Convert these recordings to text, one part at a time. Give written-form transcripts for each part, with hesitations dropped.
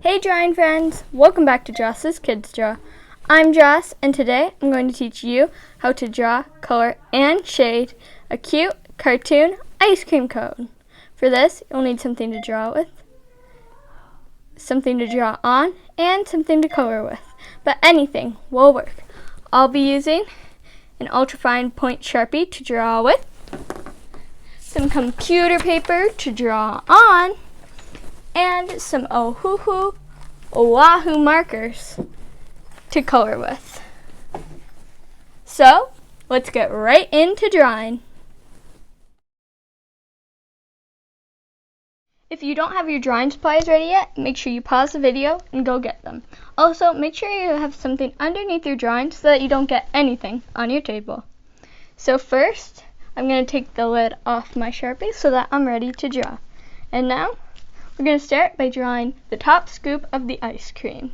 Hey drawing friends! Welcome back to Joss's Kids Draw. I'm Joss, and today I'm going to teach you how to draw, color, and shade a cute cartoon ice cream cone. For this, you'll need something to draw with, something to draw on, and something to color with. But anything will work. I'll be using an ultrafine point Sharpie to draw with, some computer paper to draw on, and some Oahu markers to color with. So, let's get right into drawing. If you don't have your drawing supplies ready yet, make sure you pause the video and go get them. Also, make sure you have something underneath your drawing so that you don't get anything on your table. So first, I'm going to take the lid off my Sharpie so that I'm ready to draw. And now, we're going to start by drawing the top scoop of the ice cream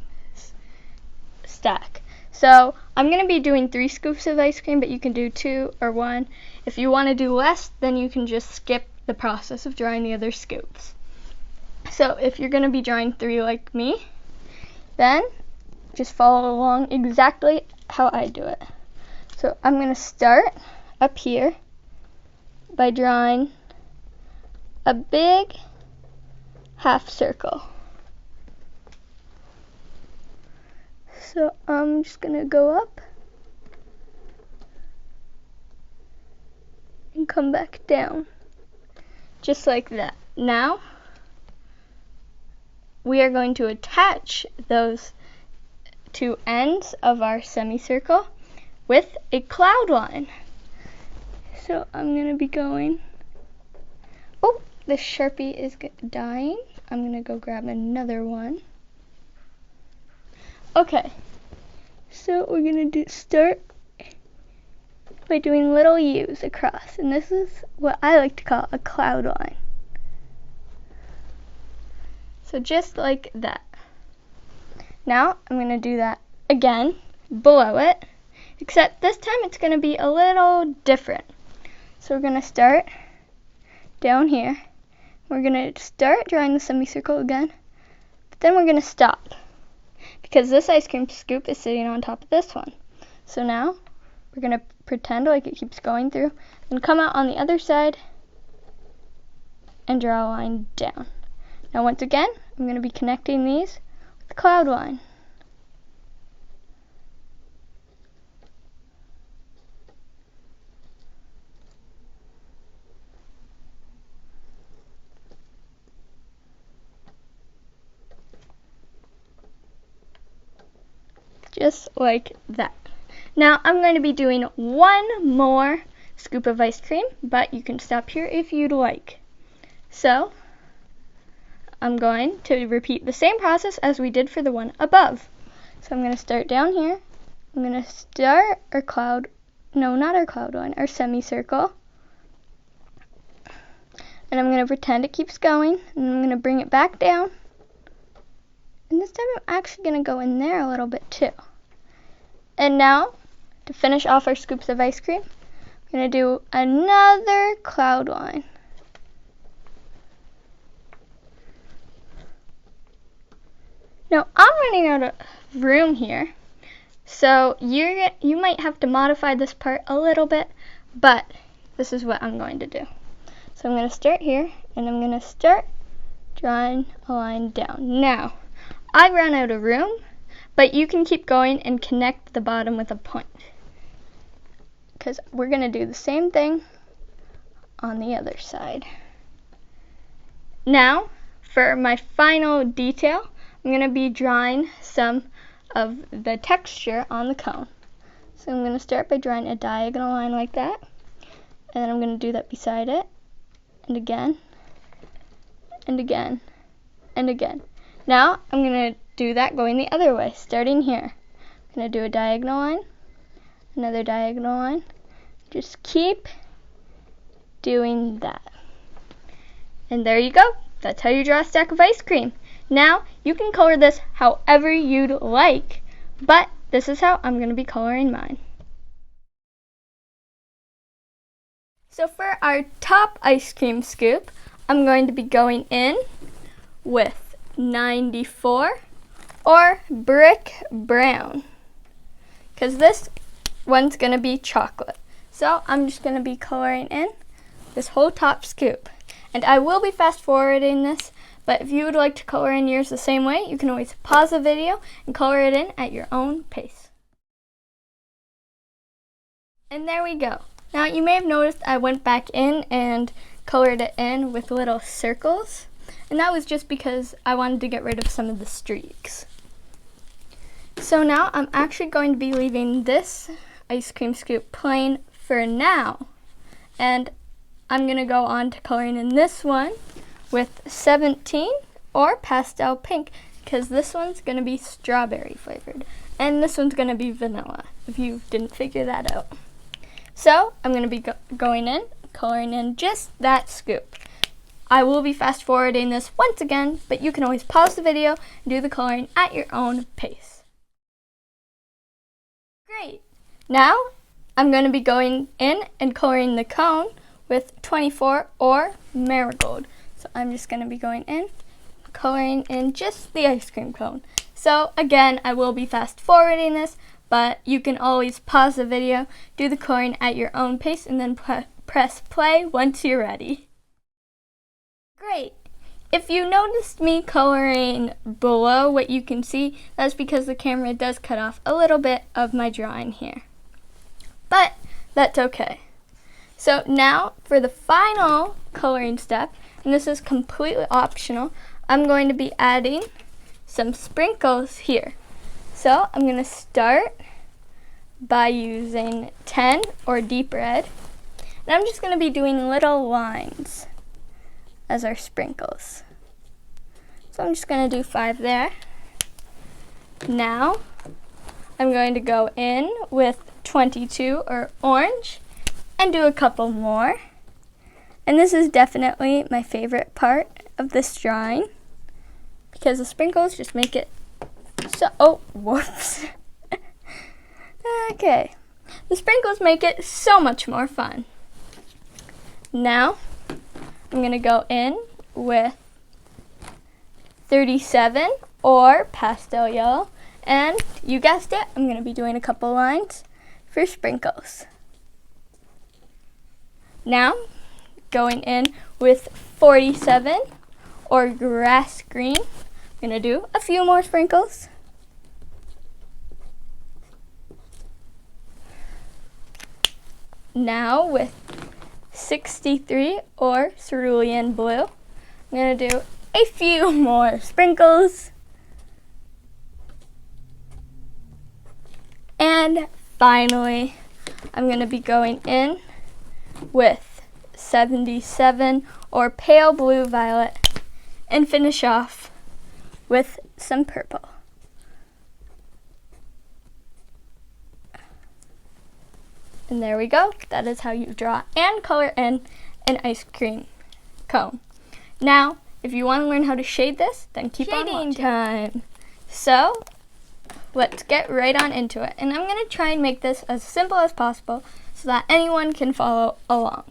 stack. So I'm going to be doing 3 scoops of ice cream, but you can do 2 or 1. If you want to do less, then you can just skip the process of drawing the other scoops. So if you're going to be drawing 3 like me, then just follow along exactly how I do it. So I'm going to start up here by drawing a big half circle. So I'm just going to go up and come back down, just like that. Now, we are going to attach those 2 ends of our semicircle with a cloud line. So I'm going to be going, oh, the Sharpie is dying. I'm going to go grab another one. Okay, so we're going to start by doing little U's across, and this is what I like to call a cloud line. So just like that. Now I'm going to do that again below it, except this time it's going to be a little different. So we're going to start down here. We're going to start drawing the semicircle again, but then we're going to stop because this ice cream scoop is sitting on top of this one. So now we're going to pretend like it keeps going through and come out on the other side and draw a line down. Now once again, I'm going to be connecting these with the cloud line. Just like that. Now I'm going to be doing 1 more scoop of ice cream, but you can stop here if you'd like. So I'm going to repeat the same process as we did for the one above. So I'm going to start down here. I'm going to start our cloud, no, not our cloud line, our semicircle. And I'm going to pretend it keeps going, and I'm going to bring it back down. And this time I'm actually going to go in there a little bit too. And now, to finish off our scoops of ice cream, I'm going to do another cloud line. Now, I'm running out of room here, so you might have to modify this part a little bit, but this is what I'm going to do. So I'm going to start here, and I'm going to start drawing a line down. Now, I've run out of room, but you can keep going and connect the bottom with a point, because we're going to do the same thing on the other side. Now, for my final detail, I'm going to be drawing some of the texture on the cone. So I'm going to start by drawing a diagonal line like that, and then I'm going to do that beside it, and again, and again, and again. Now, I'm going to do that going the other way, starting here. I'm going to do a diagonal line, another diagonal line. Just keep doing that. And there you go. That's how you draw a stack of ice cream. Now, you can color this however you'd like, but this is how I'm going to be coloring mine. So for our top ice cream scoop, I'm going to be going in with 94, or brick brown, because this one's going to be chocolate. So I'm just going to be coloring in this whole top scoop. And I will be fast forwarding this, but if you would like to color in yours the same way, you can always pause the video and color it in at your own pace. And there we go. Now you may have noticed I went back in and colored it in with little circles, and that was just because I wanted to get rid of some of the streaks. So now I'm actually going to be leaving this ice cream scoop plain for now, and I'm going to go on to coloring in this one with 17 or pastel pink, because this one's going to be strawberry flavored and this one's going to be vanilla, if you didn't figure that out. So I'm going to be going in, coloring in just that scoop. I will be fast forwarding this once again, but you can always pause the video and do the coloring at your own pace. Great. Now I'm going to be going in and coloring the cone with 24 or marigold. So I'm just going to be going in, coloring in just the ice cream cone. So again, I will be fast forwarding this, but you can always pause the video, do the coloring at your own pace, and then press play once you're ready. Great. If you noticed me coloring below what you can see, that's because the camera does cut off a little bit of my drawing here. But that's okay. So now for the final coloring step, and this is completely optional, I'm going to be adding some sprinkles here. So I'm going to start by using 10 or deep red, and I'm just going to be doing little lines as our sprinkles. So I'm just going to do 5 there. Now I'm going to go in with 22 or orange and do a couple more. And this is definitely my favorite part of this drawing, because the sprinkles just make it so, oh, whoops. Okay, the sprinkles make it so much more fun. Now I'm gonna go in with 37 or pastel yellow, and you guessed it, I'm gonna be doing a couple lines for sprinkles. Now going in with 47 or grass green, I'm gonna do a few more sprinkles. Now with 63 or cerulean blue, I'm going to do a few more sprinkles. And finally, I'm going to be going in with 77 or pale blue violet and finish off with some purple. And there we go. That is how you draw and color in an ice cream cone. Now, if you want to learn how to shade this, then keep on watching. Shading time. So, let's get right on into it. And I'm going to try and make this as simple as possible so that anyone can follow along.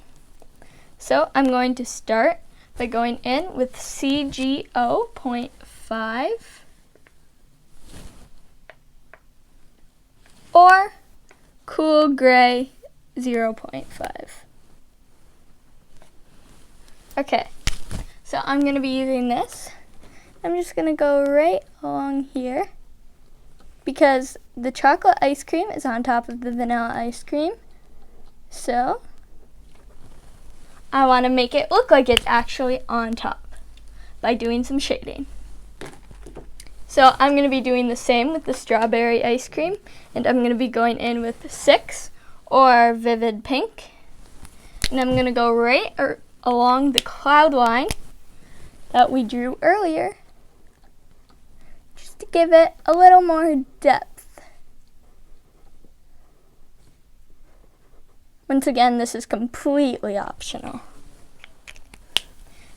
So, I'm going to start by going in with CGO 0.5 or Cool Gray 0.5. Okay, so I'm going to be using this. I'm just going to go right along here because the chocolate ice cream is on top of the vanilla ice cream. So I want to make it look like it's actually on top by doing some shading. So I'm going to be doing the same with the strawberry ice cream, and I'm going to be going in with 6 or vivid pink. And I'm going to go right along the cloud line that we drew earlier, just to give it a little more depth. Once again, this is completely optional.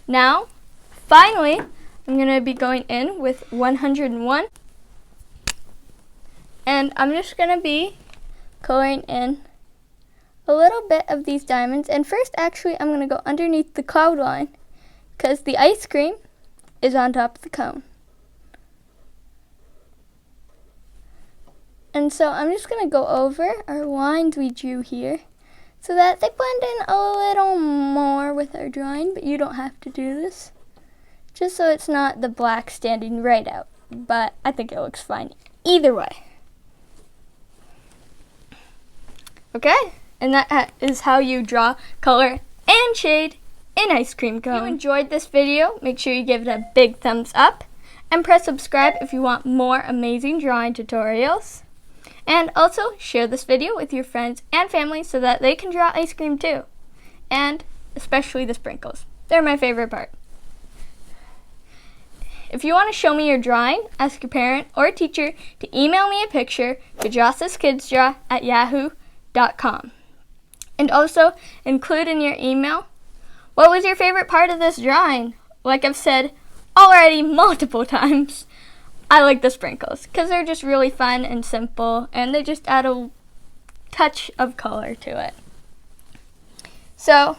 Now, finally, I'm going to be going in with 101, and I'm just going to be coloring in a little bit of these diamonds. And first, actually, I'm going to go underneath the cloud line because the ice cream is on top of the cone. And so I'm just going to go over our lines we drew here so that they blend in a little more with our drawing, but you don't have to do this. Just so it's not the black standing right out, but I think it looks fine either way. Okay, and that is how you draw, color, and shade in ice cream cone. If you enjoyed this video, make sure you give it a big thumbs up and press subscribe if you want more amazing drawing tutorials. And also share this video with your friends and family so that they can draw ice cream too. And especially the sprinkles. They're my favorite part. If you want to show me your drawing, ask your parent or teacher to email me a picture to jossaskidsdraw@yahoo.com. And also include in your email, what was your favorite part of this drawing? Like I've said already multiple times, I like the sprinkles because they're just really fun and simple and they just add a touch of color to it. So,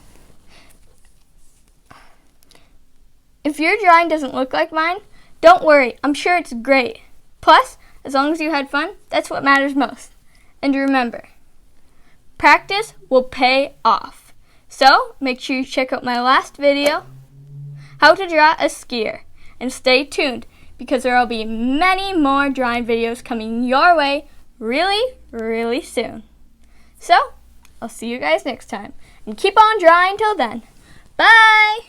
if your drawing doesn't look like mine, don't worry, I'm sure it's great. Plus, as long as you had fun, that's what matters most. And remember, practice will pay off. So, make sure you check out my last video, how to draw a skier, and stay tuned because there will be many more drawing videos coming your way really, really soon. So, I'll see you guys next time. And keep on drawing till then. Bye!